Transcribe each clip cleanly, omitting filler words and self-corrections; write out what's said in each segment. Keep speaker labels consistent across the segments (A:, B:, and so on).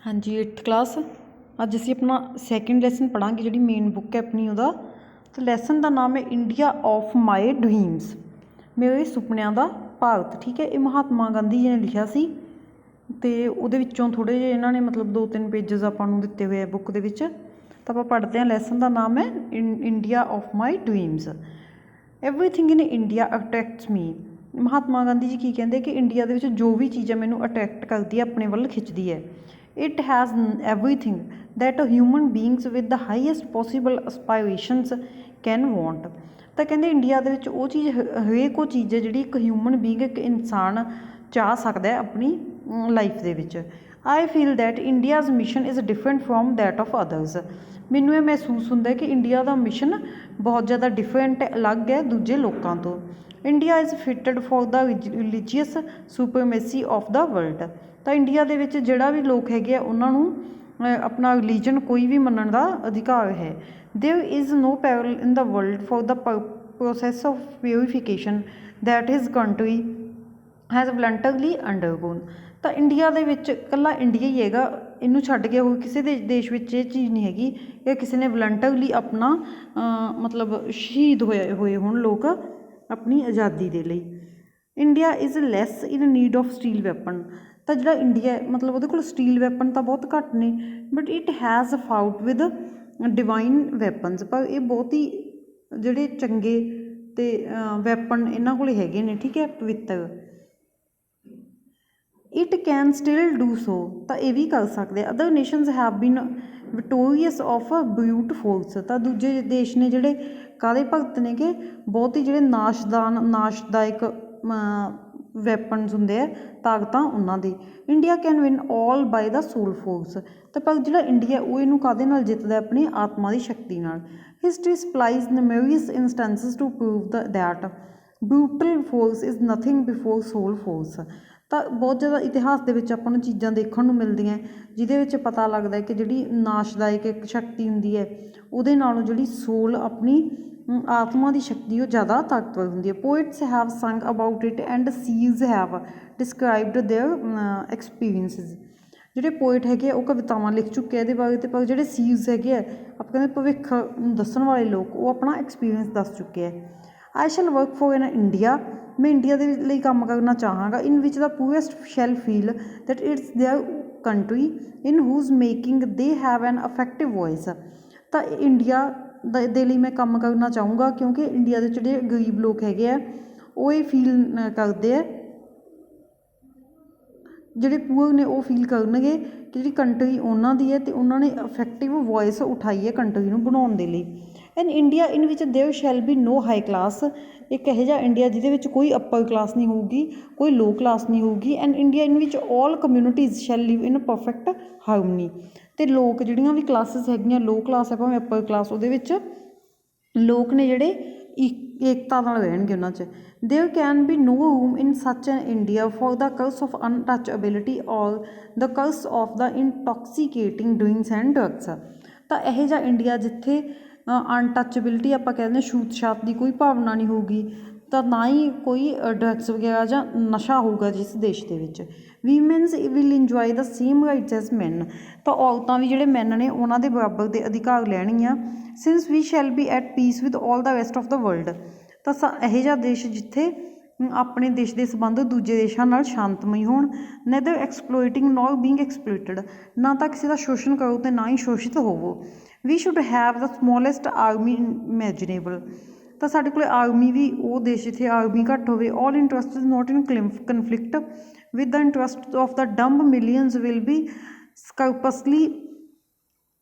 A: हाँ जी 8th class अज असी अपना सैकेंड लैसन पढ़ांगे जी मेन बुक है अपनी वह तो लैसन का नाम है इंडिया ऑफ माई ड्रीम्स मेरे सुपनों का भारत। ठीक है, ये महात्मा गांधी जी ने लिखा सी तो वो थोड़े जे इन्होंने मतलब 2-3 पेजिज आपू दिते हुए है बुक के। तो आप पढ़ते हैं। लैसन का नाम है India of my dreams. Everything in India attracts me. Mahatma Gandhi ji की कहते कि इंडिया के जो भी चीज़ है मैनू अट्रैक्ट करती है, अपने वाल खिंचती है। It has everything that human beings with the highest possible aspirations can want. तो कहते इंडिया के वो चीज़ हरेक वो चीज़ है जी एक ह्यूमन बीइंग एक इंसान चाह सकता है अपनी लाइफ के। I feel that India's mission is different from that of others. मैनू ये महसूस होंदा है कि इंडिया का मिशन बहुत ज़्यादा डिफरेंट अलग है दूजे लोगों तो। India is fitted for the religious supremacy of the world. तो इंडिया के जोड़ा भी लोग है उन्होंने अपना रिलीजन कोई भी मनण का अधिकार है। There is no parallel in the world for the process of purification that his country has voluntarily undergone. तो इंडिया के कला इंडिया ही है, इनू छड्ड के होर किसी देश में ये चीज़ नहीं हैगी कि किसी ने वलंटरली अपना मतलब शहीद होए होण लोग अपनी आज़ादी के लिए। India is less in need of steel weapon. तो जो इंडिया है मतलब वो स्टील वैपन तो बहुत घट ने, but it has fought with divine weapons. पर ये बहुत ही जोड़े चंगे तो वैपन इन्हों को हैगे ने। ठीक है, पवित्र। It can still do so. तो ये भी कर सकते। Other nations have been victorious of brute force. तो दूजे देश ने जोड़े काले भगत ने कि बहुत ही जोड़े नाशदायक वैपन्स होंगे है ताकत उन्होंने। India can win all by the soul force. तो पर जो इंडिया वो इनू कादे नाल जितदा अपनी आत्मा की शक्ति नाल। History supplies numerous instances to prove that brutal force is nothing before soul force. तो बहुत ज़्यादा इतिहास के अपन चीज़ां देखने मिलती हैं जिहदे पता लगता है कि जी नाशदायक एक शक्ति होंगी है उहदे नालों जिहड़ी सोल अपनी आत्मा की शक्ति वो ज़्यादा ताकतवर होंगी है। Poets have sung about it and सीज हैव डिस्क्राइब्ड देयर एक्सपीरियंसिस। जोड़े पोइट है वो कवितावां लिख चुके हैं ये बारे। तो पर जोड़े सीज है आप कहते भविख दसन वाले लोग वो अपना एक्सपीरियंस दस चुके हैं। I shall work for in India. मैं इंडिया के लिए काम करना चाहांगा in which the purest shall feel that it's their country in whose making they have an effective voice. तो इंडिया दे लिए मैं काम करना चाहूँगा क्योंकि इंडिया के जोड़े गरीब लोग है वो ये फील करते हैं, जोड़े पुअर ने वो फील करनगे कि जी कंट्री उन्होंने है तो उन्होंने अफेक्टिव वॉइस उठाई है कंट्री को बनाने के लिए। And India in which there shall be no high class. एक यह जा इंडिया जिहदे कोई अपर क्लास नहीं होगी, कोई लो क्लास नहीं होगी। And India in which all communities shall live in perfect harmony. तो लोग जिहड़ियां भी क्लासिस है, लो क्लास है भावें अपर क्लास, वो लोग ने जोड़े एकता नाल रहणगे उन्हां च। There can be no room in such an India for the curse of untouchability और the curse of the intoxicating drinks and drugs. तो यह जा इंडिया जिथे अनटचएबिलिटी आप कहते हैं छूत छात की कोई भावना नहीं होगी, तो ना ही कोई ड्रग्स वगैरह या नशा होगा जिस देश के। Womens will enjoy the same rights as man. तो औरतां भी जोड़े मैन ने उन्होंने बराबर के अधिकार लैणगियां। Since we shall be at peace with all the rest of the world. तो यह जा देश जिथे अपने देश के संबंध दूजे देशों नाल शांतमई होण। Neither exploiting nor being exploited. ना तो किसी का शोषण करो तो ना ही शोषित होवो। We should have the smallest army imaginable. तो साढ़े को आर्मी भी वो देश जिथे आर्मी घट हो। All interest is not in conflict with the interest of the dumb millions will be scrupulously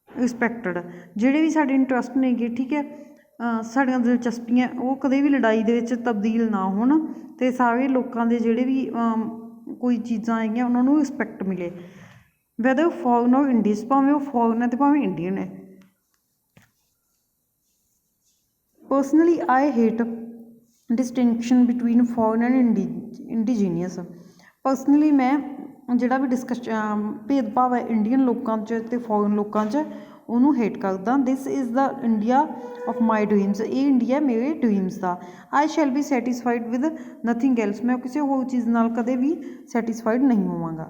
A: respected. जोड़े भी साढ़े इंटरस्ट ने गे, ठीक है, साड़ियाँ दिलचस्पियाँ वो कदे भी लड़ाई के तब्दील ना होण ते सारे लोगों के जोड़े भी कोई चीज़ां है उन्होंने रिस्पैक्ट मिले। वैदर फॉरन और इंडीज, भावें वो फॉरन है तो भावें इंडियन है। Personally I hate distinction between foreign and indigenous. Personally मैं जोड़ा भी भेदभाव है इंडियन लोगों च फॉरन लोगों च उन्होंने हेट करदा। This is the India of my dreams. ये इंडिया मेरे ड्रीम्स का। I shall be satisfied with nothing else. मैं किसी होर चीज़ नाल कदे भी सैटिस्फाइड नहीं होवांगा।